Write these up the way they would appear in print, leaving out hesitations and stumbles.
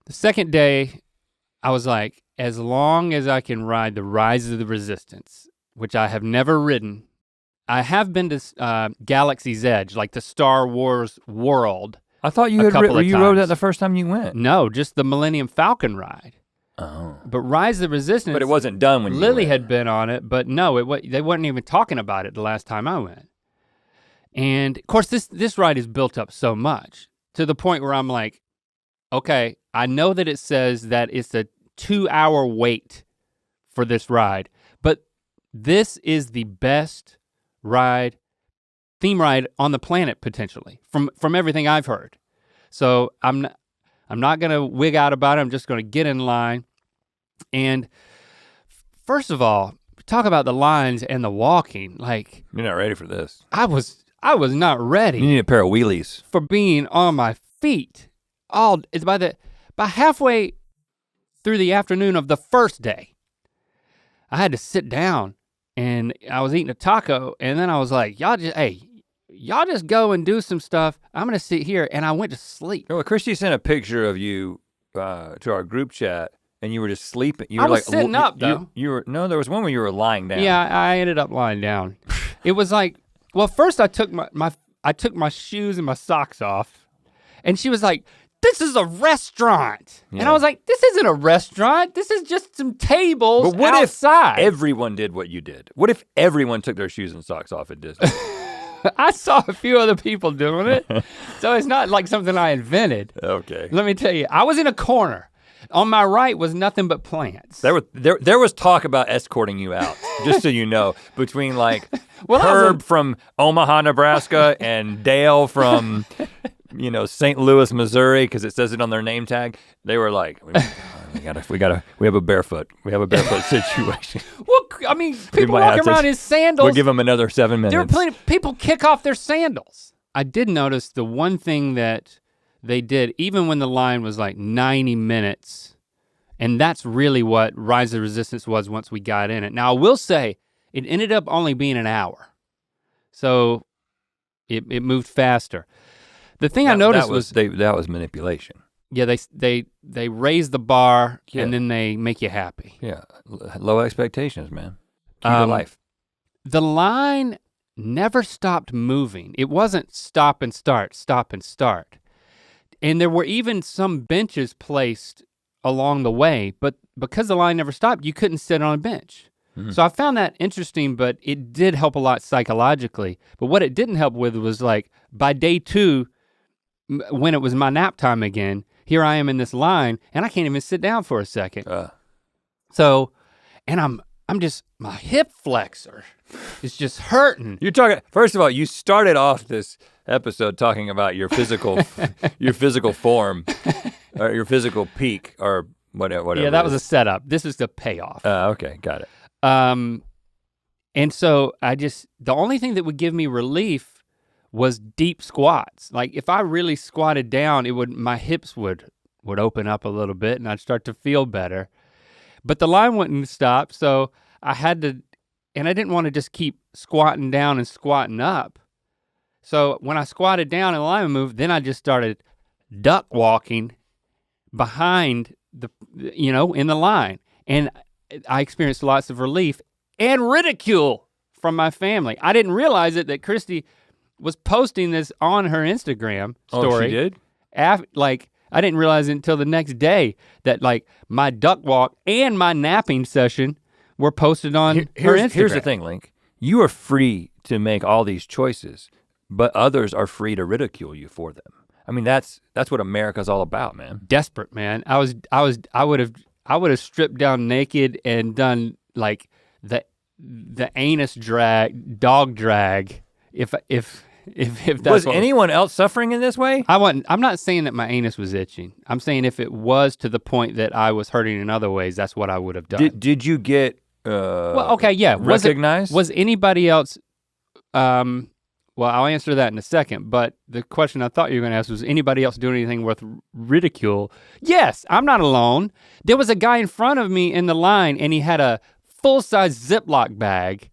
The second day, I was like, as long as I can ride the Rise of the Resistance, which I have never ridden. I have been to Galaxy's Edge, like the Star Wars world. I thought you rode that the first time you went. No, just the Millennium Falcon ride. Oh. But Rise of the Resistance. But it wasn't done when you Lily went. had been on it, but no, they weren't even talking about it the last time I went. And of course, this ride is built up so much to the point where I'm like, okay, I know that it says that it's a 2-hour wait for this ride, but this is the best theme ride on the planet potentially, from everything I've heard. So I'm not gonna wig out about it, I'm just gonna get in line. And first of all, talk about the lines and the walking, like. You're not ready for this. I was not ready. You need a pair of wheelies. For being on my feet. It's by halfway through the afternoon of the first day, I had to sit down and I was eating a taco and then I was like, y'all just go and do some stuff. I'm gonna sit here, and I went to sleep. Well, Christy sent a picture of you to our group chat and you were just sleeping. You I were was sitting up though. There was one where you were lying down. Yeah, I ended up lying down. It was like, well, first I took my shoes and my socks off, and she was like, this is a restaurant. Yeah. And I was like, this isn't a restaurant. This is just some tables outside. But what if everyone did what you did? What if everyone took their shoes and socks off at Disney? I saw a few other people doing it, so it's not like something I invented. Okay. Let me tell you, I was in a corner. On my right was nothing but plants. There was talk about escorting you out, just so you know, between like Herb from Omaha, Nebraska, and Dale from St. Louis, Missouri, because it says it on their name tag. They were like, we have a barefoot situation. Well, I mean, people walking around in sandals. We'll give them another 7 minutes. There were plenty of people kick off their sandals. I did notice the one thing that they did, even when the line was like 90 minutes, and that's really what Rise of the Resistance was once we got in it. Now I will say, it ended up only being an hour. So it moved faster. The thing I noticed was that was manipulation. Yeah, they raise the bar and then they make you happy. Yeah, low expectations, man. Key to life. The line never stopped moving. It wasn't stop and start. And there were even some benches placed along the way, but because the line never stopped, you couldn't sit on a bench. Mm-hmm. So I found that interesting, but it did help a lot psychologically. But what it didn't help with was like, by day 2, when it was my nap time again, here I am in this line and I can't even sit down for a second. So, and I'm just, my hip flexor is just hurting. You're talking, first of all, you started off this episode talking about your physical, your physical form, or your physical peak, or whatever. Yeah, that was a setup. This is the payoff. Okay, got it. And so the only thing that would give me relief was deep squats. Like if I really squatted down, my hips would open up a little bit and I'd start to feel better. But the line wouldn't stop, so I had to, and I didn't want to just keep squatting down and squatting up. So when I squatted down and the line moved, then I just started duck walking behind in the line. And I experienced lots of relief and ridicule from my family. I didn't realize it that Christy was posting this on her Instagram story. Oh, she did? I didn't realize it until the next day that like my duck walk and my napping session were posted on her Instagram. Here's the thing, Link. You are free to make all these choices, but others are free to ridicule you for them. I mean, that's what America's all about, man. Desperate, man. I would have stripped down naked and done like the anus dog drag if that's was anyone else suffering in this way? I'm not saying that my anus was itching. I'm saying if it was to the point that I was hurting in other ways, that's what I would have done. Did you get recognized? Was anybody else well, I'll answer that in a second, but the question I thought you were gonna ask was anybody else doing anything worth ridicule? Yes, I'm not alone. There was a guy in front of me in the line and he had a full-size Ziploc bag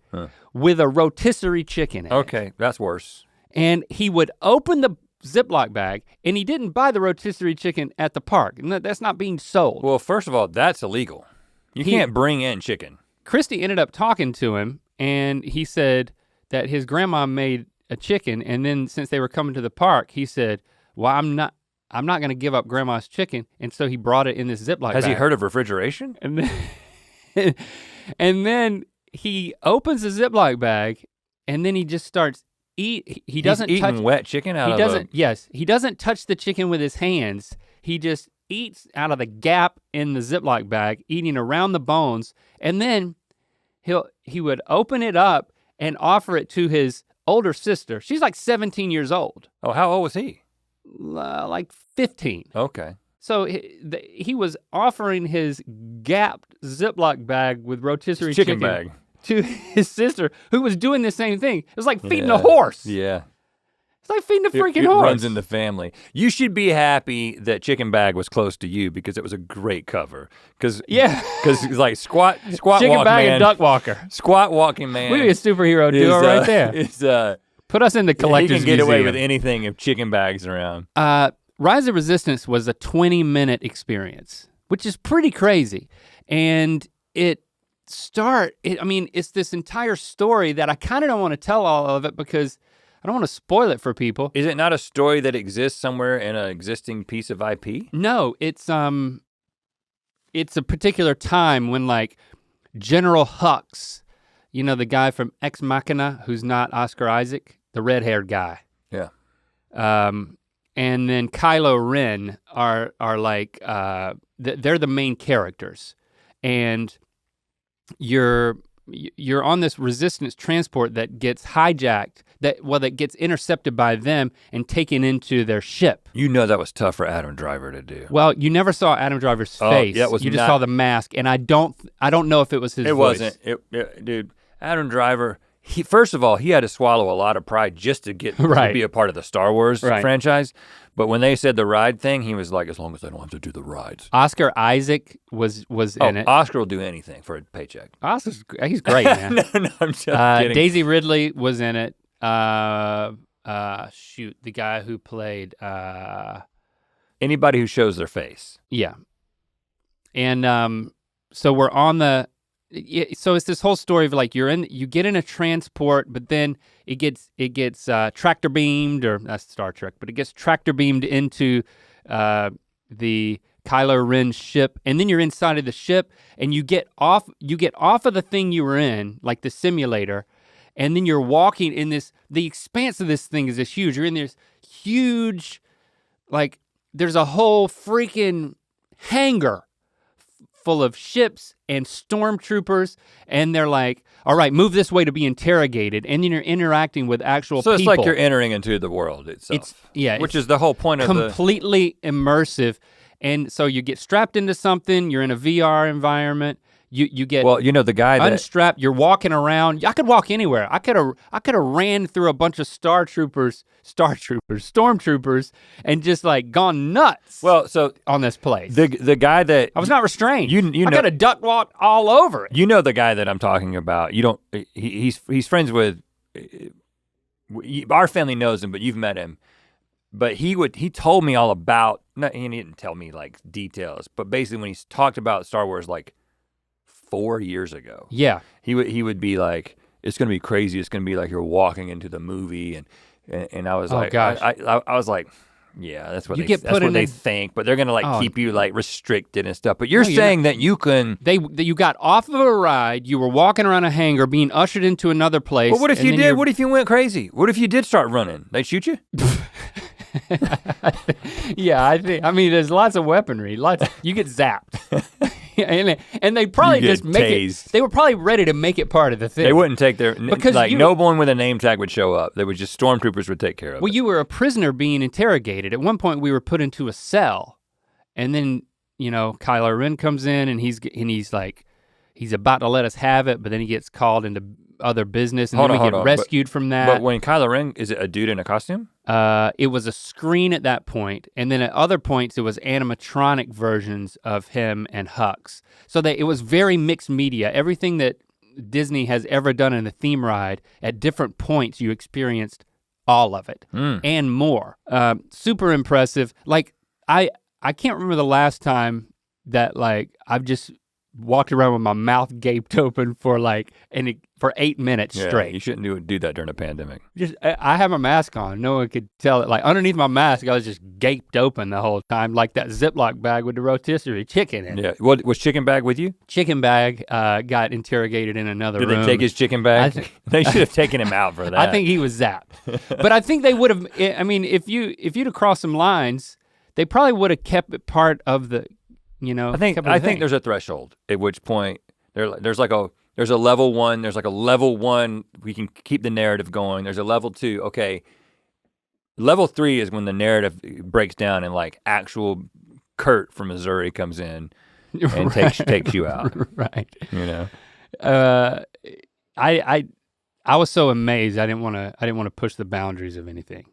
with a rotisserie chicken in it. Okay, that's worse. And he would open Ziploc bag, and he didn't buy the rotisserie chicken at the park. And that's not being sold. Well, first of all, that's illegal. You can't bring in chicken. Christy ended up talking to him, and he said that his grandma made a chicken, and then since they were coming to the park, he said, well, I'm not gonna give up grandma's chicken, and so he brought it in this Ziploc bag. Has he heard of refrigeration? And then he opens the Ziploc bag, and then he just starts eat. He doesn't He's eating wet chicken out of a... Yes, he doesn't touch the chicken with his hands. He just eats out of the gap in the Ziploc bag, eating around the bones, and then he would open it up and offer it to his older sister. She's like 17 years old. Oh, how old was he? Like 15. Okay. So he was offering his gapped Ziploc bag with rotisserie chicken bag to his sister, who was doing the same thing. It was like feeding a horse. Yeah. It's like feeding a freaking horse. It runs in the family. You should be happy that Chicken Bag was close to you because it was a great cover. Because like squat Chicken walk Bag man, and Duck Walker. Squat walking man. We'd be a superhero duo right there. Put us in the collector's museum. He can get away with museum. anything if Chicken Bag's around. Rise of Resistance was a 20-minute experience, which is pretty crazy. And it's this entire story that I kind of don't want to tell all of it because I don't want to spoil it for people. Is it not a story that exists somewhere in an existing piece of IP? No, it's a particular time when like General Hux, you know, the guy from Ex Machina who's not Oscar Isaac, the red-haired guy. Yeah. And then Kylo Ren are like, they're the main characters. And you're on this resistance transport that gets hijacked, that gets intercepted by them and taken into their ship. You know that was tough for Adam Driver to do. Well, you never saw Adam Driver's face. Yeah, you just saw the mask, and I don't know if it was his voice. It wasn't, dude, Adam Driver, first of all, he had to swallow a lot of pride just to get to be a part of the Star Wars franchise. But when they said the ride thing, he was like, as long as I don't have to do the rides. Oscar Isaac was in it. Oscar will do anything for a paycheck. He's great, man. No, I'm just kidding. Daisy Ridley was in it. The guy who played anybody who shows their face. Yeah. And so we're on so it's this whole story of like you get in a transport, but then it gets tractor beamed, or that's Star Trek, but it gets tractor beamed into the Kylo Ren ship, and then you're inside of the ship, and you get off of the thing you were in, like the simulator, and then you're walking in the expanse of this thing is this huge. You're in this huge, like there's a whole freaking hangar full of ships and stormtroopers, and they're like, all right, move this way to be interrogated, and then you're interacting with actual people. So it's like you're entering into the world itself. Which is the whole point of completely immersive. And so you get strapped into something, you're in a VR environment, you get the guy that unstrapped, you're walking around. I could walk anywhere. I could have ran through a bunch of stormtroopers, and just like gone nuts. Well, so on this place. The guy that I was not restrained. I got a duck walk all over it. You know the guy that I'm talking about. You don't. He's friends with. Our family knows him, but you've met him. But he told me all about. He didn't tell me like details, but basically when he talked about Star Wars like 4 years ago. Yeah. He would be like, it's gonna be crazy. It's gonna be like you're walking into the movie, and I was like, gosh. I was like, yeah, that's what they think, but they're gonna like keep you like restricted and stuff. But you're saying that you can. You got off of a ride. You were walking around a hangar, being ushered into another place. Well, what if you did? What if you went crazy? What if you did start running? They'd shoot you. Yeah, I mean, there's lots of weaponry. You get zapped. And they probably just make tased. They were probably ready to make it part of the thing. They wouldn't take no one with a name tag would show up. They would just stormtroopers would take care of it. Well, you were a prisoner being interrogated. At one point we were put into a cell, and then, Kylo Ren comes in and he's like, he's about to let us have it, but then he gets called into other business, and then we get rescued from that. But when Kylo Ren, is it a dude in a costume? It was a screen at that point, and then at other points it was animatronic versions of him and Hux. So it was very mixed media. Everything that Disney has ever done in the theme ride, at different points you experienced all of it and more. Super impressive. Like I can't remember the last time that like I've just walked around with my mouth gaped open for like for 8 minutes straight. You shouldn't do that during a pandemic. Just I have a mask on. No one could tell it. Like underneath my mask, I was just gaped open the whole time, like that Ziploc bag with the rotisserie chicken in it. Yeah. What was chicken bag with you? Chicken bag got interrogated in another room. Did they take his chicken bag? They should have taken him out for that. I think he was zapped. But I think they would have. I mean, if you'd have crossed some lines, they probably would have kept it part of the. I think there's a threshold at which point there's a level 1, there's like a level 1, we can keep the narrative going. There's a level 2, okay. Level 3 is when the narrative breaks down and like actual Kurt from Missouri comes in and takes you out. Right. I was so amazed I didn't want to push the boundaries of anything.